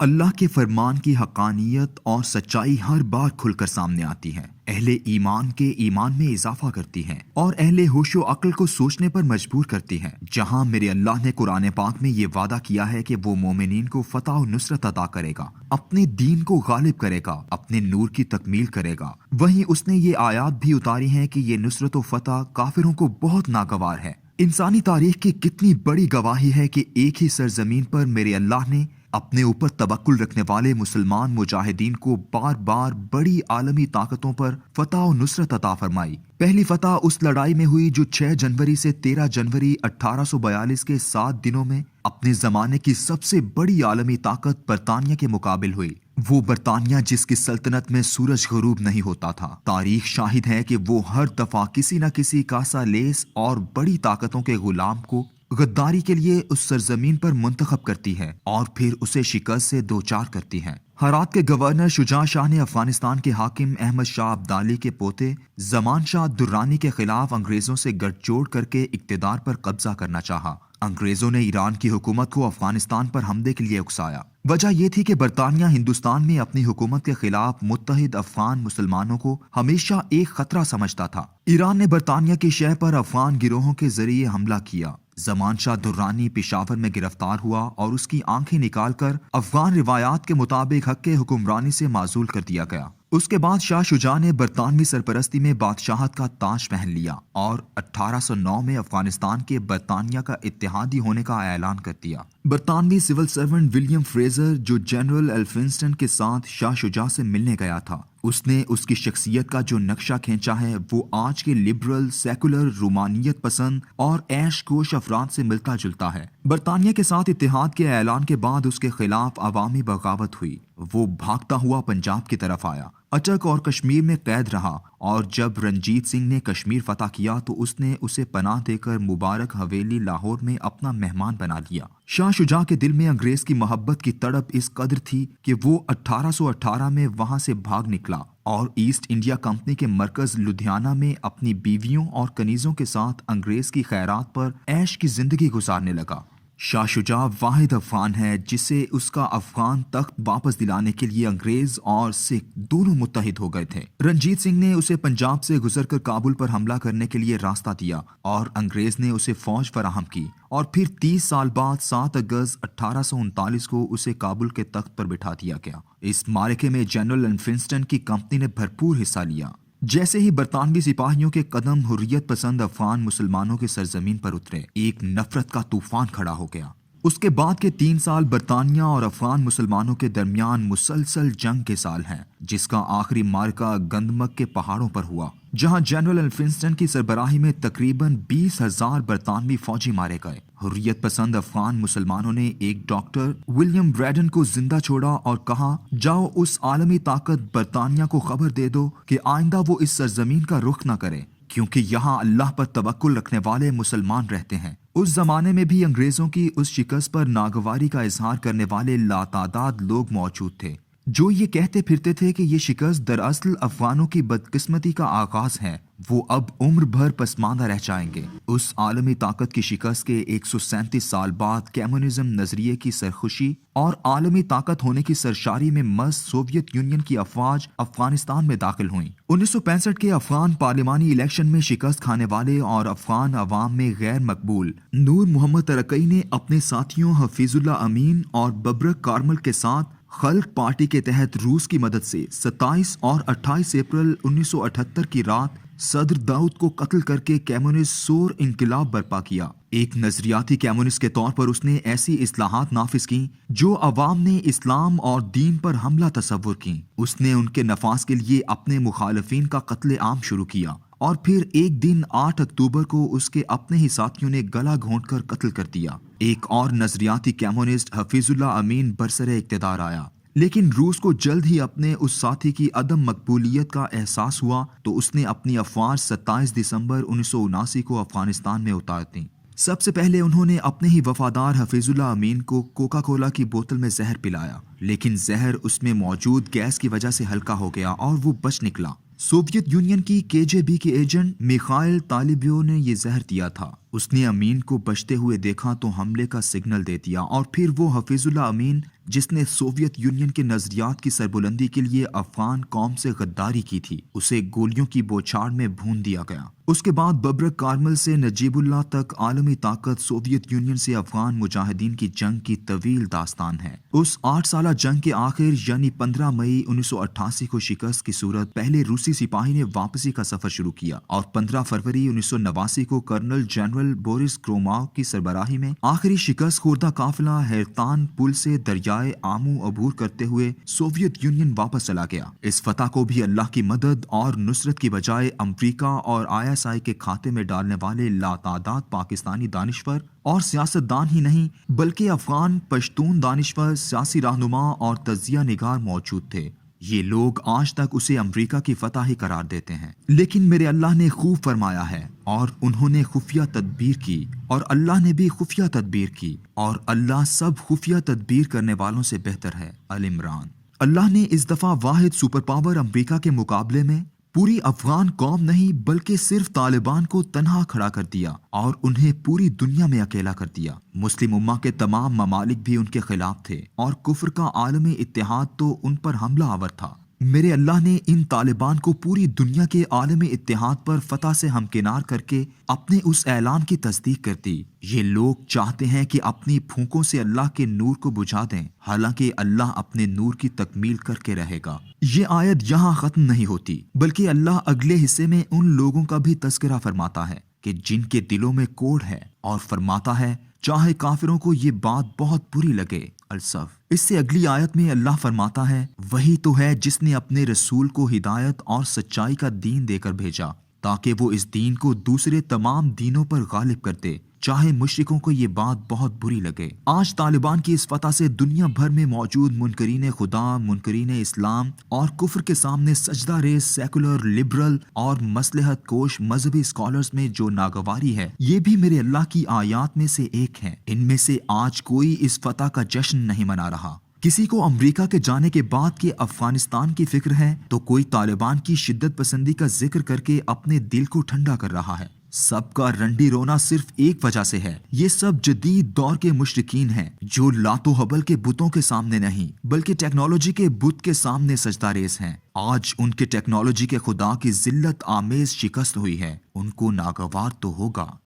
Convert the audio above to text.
اللہ کے فرمان کی حقانیت اور سچائی ہر بار کھل کر سامنے آتی ہے۔ اہل ایمان کے ایمان میں اضافہ کرتی ہے اور اہل ہوش و عقل کو سوچنے پر مجبور کرتی ہے۔ جہاں میرے اللہ نے قرآن پاک میں یہ وعدہ کیا ہے کہ وہ مومنین کو فتح و نصرت عطا کرے گا، اپنے دین کو غالب کرے گا، اپنے نور کی تکمیل کرے گا، وہیں اس نے یہ آیات بھی اتاری ہیں کہ یہ نصرت و فتح کافروں کو بہت ناگوار ہے۔ انسانی تاریخ کی کتنی بڑی گواہی ہے کہ ایک ہی سرزمین پر میرے اللہ نے اپنے اوپر توکل رکھنے والے مسلمان مجاہدین کو بار بار بڑی عالمی طاقتوں پر فتح و نصرت عطا فرمائی۔ پہلی فتح اس لڑائی میں ہوئی جو 6 جنوری سے 13 جنوری 1842 کے 7 دنوں میں اپنے زمانے کی سب سے بڑی عالمی طاقت برطانیہ کے مقابل ہوئی۔ وہ برطانیہ جس کی سلطنت میں سورج غروب نہیں ہوتا تھا۔ تاریخ شاہد ہے کہ وہ ہر دفعہ کسی نہ کسی کاسا لیس اور بڑی طاقتوں کے غلام کو غداری کے لیے اس سرزمین پر منتخب کرتی ہے اور پھر اسے شکست سے دوچار کرتی ہے۔ ہرات کے گورنر شجاع شاہ نے افغانستان کے حاکم احمد شاہ ابدالی کے پوتے زمان شاہ درانی کے خلاف انگریزوں سے گٹھ جوڑ کر کے اقتدار پر قبضہ کرنا چاہا۔ انگریزوں نے ایران کی حکومت کو افغانستان پر حملے کے لیے اکسایا۔ وجہ یہ تھی کہ برطانیہ ہندوستان میں اپنی حکومت کے خلاف متحد افغان مسلمانوں کو ہمیشہ ایک خطرہ سمجھتا تھا۔ ایران نے برطانیہ کی شہ پر افغان گروہوں کے ذریعے حملہ کیا۔ زمان شاہ درانی پشاور میں گرفتار ہوا اور اس کی آنکھیں نکال کر افغان روایات کے مطابق حق حکمرانی سے معزول کر دیا گیا۔ اس کے بعد شاہ شجاع نے برطانوی سرپرستی میں بادشاہت کا تاج پہن لیا اور 1809 میں افغانستان کے برطانیہ کا اتحادی ہونے کا اعلان کر دیا۔ برطانوی سول سرونٹ ولیم فریزر جو جنرل ایلفنسٹن کے ساتھ شاہ شجاع سے ملنے گیا تھا، اس نے اس کی شخصیت کا جو نقشہ کھینچا ہے وہ آج کے لبرل، سیکولر، رومانیت پسند اور عیش کوش افراد سے ملتا جلتا ہے۔ برطانیہ کے ساتھ اتحاد کے اعلان کے بعد اس کے خلاف عوامی بغاوت ہوئی۔ وہ بھاگتا ہوا پنجاب کی طرف آیا، اٹک اور کشمیر میں قید رہا، اور جب رنجیت سنگھ نے کشمیر فتح کیا تو اس نے اسے پناہ دے کر مبارک حویلی لاہور میں اپنا مہمان بنا لیا۔ شاہ شجاع کے دل میں انگریز کی محبت کی تڑپ اس قدر تھی کہ وہ 1818 میں وہاں سے بھاگ نکلا اور ایسٹ انڈیا کمپنی کے مرکز لدھیانہ میں اپنی بیویوں اور کنیزوں کے ساتھ انگریز کی خیرات پر عیش کی زندگی گزارنے لگا۔ شاہ شجاع واحد افغان ہے جسے اس کا افغان تخت واپس دلانے کے لیے انگریز اور سکھ دونوں متحد ہو گئے تھے۔ رنجیت سنگھ نے اسے پنجاب سے گزر کر کابل پر حملہ کرنے کے لیے راستہ دیا اور انگریز نے اسے فوج فراہم کی، اور پھر 30 سال بعد 7 اگست 1839 کو اسے کابل کے تخت پر بٹھا دیا گیا۔ اس معرکے میں جنرل ایلفنسٹن کی کمپنی نے بھرپور حصہ لیا۔ جیسے ہی برطانوی سپاہیوں کے قدم حریت پسند افغان مسلمانوں کی سرزمین پر اترے، ایک نفرت کا طوفان کھڑا ہو گیا۔ اس کے بعد کے 3 سال برطانیہ اور افغان مسلمانوں کے درمیان مسلسل جنگ کے سال ہیں، جس کا آخری معرکہ گندمک کے پہاڑوں پر ہوا، جہاں جنرل ایلفنسٹن کی سربراہی میں تقریباً 20,000 برطانوی فوجی مارے گئے۔ حریت پسند افغان مسلمانوں نے ایک ڈاکٹر ولیم بریڈن کو زندہ چھوڑا اور کہا، جاؤ اس عالمی طاقت برطانیہ کو خبر دے دو کہ آئندہ وہ اس سرزمین کا رخ نہ کرے، کیونکہ یہاں اللہ پر توکل رکھنے والے مسلمان رہتے ہیں۔ اس زمانے میں بھی انگریزوں کی اس شکست پر ناگواری کا اظہار کرنے والے لاتعداد لوگ موجود تھے، جو یہ کہتے پھرتے تھے کہ یہ شکست دراصل افغانوں کی بدقسمتی کا آغاز ہے، وہ اب عمر بھر پسماندہ رہ جائیں گے۔ اس عالمی طاقت کی شکست کے 137 سال بعد کمیونزم نظریے کی سرخوشی اور عالمی طاقت ہونے کی سرشاری میں مست سوویت یونین کی افواج افغانستان میں داخل ہوئیں۔ 1965 کے افغان پارلیمانی الیکشن میں شکست کھانے والے اور افغان عوام میں غیر مقبول نور محمد ترکی نے اپنے ساتھیوں حفیظ اللہ امین اور ببرک کارمل کے ساتھ خلق پارٹی کے تحت روس کی مدد سے 27 اور 28 اپریل 1978 کی رات صدر داؤد کو قتل کر کے کمیونسٹ سور انقلاب برپا کیا۔ ایک نظریاتی کمیونسٹ کے طور پر اس نے ایسی اصلاحات نافذ کیں جو عوام نے اسلام اور دین پر حملہ تصور کیں۔ اس نے ان کے نفاذ کے لیے اپنے مخالفین کا قتل عام شروع کیا، اور پھر ایک دن 8 اکتوبر کو اس کے اپنے ہی ساتھیوں نے گلا گھونٹ کر قتل کر دیا۔ ایک اور نظریاتی کمیونسٹ حفیظ اللہ امین برسر اقتدار آیا، لیکن روس کو جلد ہی اپنے اس ساتھی کی عدم مقبولیت کا احساس ہوا تو اس نے اپنی افواج 27 دسمبر 1979 کو افغانستان میں اتار دیں۔ سب سے پہلے انہوں نے اپنے ہی وفادار حفیظ اللہ امین کو کوکا کولا کی بوتل میں زہر پلایا، لیکن زہر اس میں موجود گیس کی وجہ سے ہلکا ہو گیا اور وہ بچ نکلا۔ سوویت یونین کی KGB کے ایجنٹ میخائل طالبیو نے یہ زہر دیا تھا۔ اس نے امین کو بچتے ہوئے دیکھا تو حملے کا سگنل دے دیا، اور پھر وہ حفیظ اللہ امین جس نے سوویت یونین کے نظریات کی سربلندی کے لیے افغان قوم سے غداری کی تھی، اسے گولیوں کی بوچھاڑ میں بھون دیا گیا۔ اس کے بعد ببرک کارمل سے نجیب اللہ تک عالمی طاقت سوویت یونین سے افغان مجاہدین کی جنگ کی طویل داستان ہے۔ اس 8 سالہ جنگ کے آخر یعنی 15 مئی 1988 کو شکست کی صورت پہلے روسی سپاہی نے واپسی کا سفر شروع کیا، اور 15 فروری 1989 کو کرنل جنرل بورس کروماو کی سربراہی میں آخری شکست خوردہ قافلہ ہیرتان پل سے دریائے آمو عبور کرتے ہوئے سوویت یونین واپس چلا گیا۔ اس فتح کو بھی اللہ کی مدد اور نصرت کی بجائے امریکہ اور ISI کے کھاتے میں ڈالنے والے لاتعداد پاکستانی دانشور اور سیاستدان ہی نہیں بلکہ افغان پشتون دانشور، سیاسی رہنما اور تجزیہ نگار موجود تھے۔ یہ لوگ آج تک اسے امریکہ کی فتح ہی قرار دیتے ہیں، لیکن میرے اللہ نے خوب فرمایا ہے، اور انہوں نے خفیہ تدبیر کی، اور اللہ نے بھی خفیہ تدبیر کی، اور اللہ سب خفیہ تدبیر کرنے والوں سے بہتر ہے۔ ال عمران۔ اللہ نے اس دفعہ واحد سپر پاور امریکہ کے مقابلے میں پوری افغان قوم نہیں بلکہ صرف طالبان کو تنہا کھڑا کر دیا، اور انہیں پوری دنیا میں اکیلا کر دیا۔ مسلم امہ کے تمام ممالک بھی ان کے خلاف تھے، اور کفر کا عالمی اتحاد تو ان پر حملہ آور تھا۔ میرے اللہ نے ان طالبان کو پوری دنیا کے عالمی اتحاد پر فتح سے ہمکنار کر کے اپنے اس اعلان کی تصدیق کر دی۔ یہ لوگ چاہتے ہیں کہ اپنی پھونکوں سے اللہ کے نور کو بجھا دیں، حالانکہ اللہ اپنے نور کی تکمیل کر کے رہے گا۔ یہ آیت یہاں ختم نہیں ہوتی، بلکہ اللہ اگلے حصے میں ان لوگوں کا بھی تذکرہ فرماتا ہے کہ جن کے دلوں میں کوڑ ہے، اور فرماتا ہے چاہے کافروں کو یہ بات بہت بری لگے۔ الصف۔ اس سے اگلی آیت میں اللہ فرماتا ہے، وہی تو ہے جس نے اپنے رسول کو ہدایت اور سچائی کا دین دے کر بھیجا، تاکہ وہ اس دین کو دوسرے تمام دینوں پر غالب کر دے، چاہے مشرکوں کو یہ بات بہت بری لگے۔ آج طالبان کی اس فتح سے دنیا بھر میں موجود منکرین خدا، منکرین اسلام اور کفر کے سامنے سجدہ ریز سیکولر، لبرل اور مصلحت کوش مذہبی اسکالرز میں جو ناگواری ہے، یہ بھی میرے اللہ کی آیات میں سے ایک ہے۔ ان میں سے آج کوئی اس فتح کا جشن نہیں منا رہا۔ کسی کو امریکہ کے جانے کے بعد کے افغانستان کی فکر ہے، تو کوئی طالبان کی شدت پسندی کا ذکر کر کے اپنے دل کو ٹھنڈا کر رہا ہے۔ سب کا رنڈی رونا صرف ایک وجہ سے ہے، یہ سب جدید دور کے مشرکین ہیں جو لات و حبل کے بتوں کے سامنے نہیں بلکہ ٹیکنالوجی کے بت کے سامنے سجدہ ریز ہیں۔ آج ان کے ٹیکنالوجی کے خدا کی ذلت آمیز شکست ہوئی ہے، ان کو ناگوار تو ہوگا۔